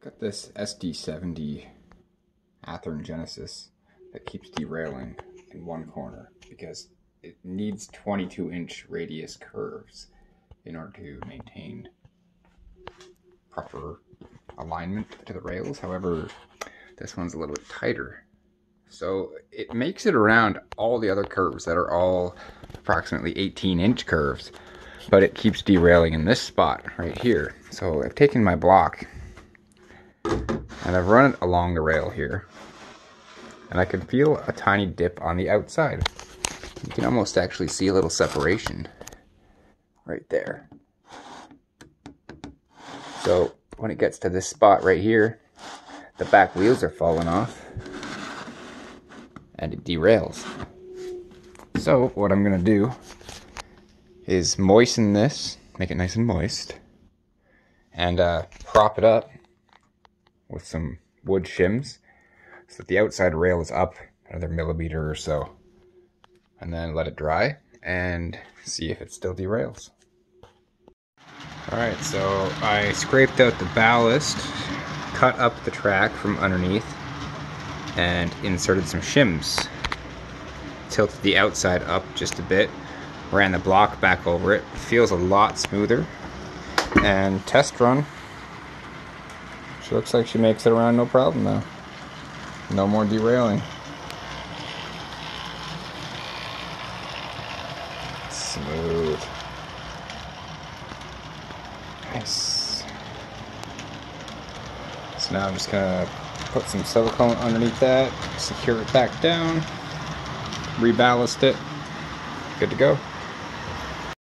Got this SD70 Athearn Genesis that keeps derailing in one corner because it needs 22-inch radius curves in order to maintain proper alignment to the rails. However, this one's a little bit tighter. So it makes it around all the other curves that are all approximately 18-inch curves, but it keeps derailing in this spot right here. So I've taken my block and I've run it along the rail here, and I can feel a tiny dip on the outside. You can almost actually see a little separation right there. So when it gets to this spot right here, the back wheels are falling off and it derails. So what I'm gonna do is moisten this, make it nice and moist, and prop it up with some wood shims so that the outside rail is up another millimeter or so, and then let it dry and see if it still derails. Alright, so I scraped out the ballast, cut up the track from underneath, and inserted some shims. Tilted the outside up just a bit, ran the block back over it. It feels a lot smoother. And test run. She looks like she makes it around no problem now. No more derailing. Smooth. Nice. So now I'm just gonna put some silicone underneath that, secure it back down, reballast it. Good to go.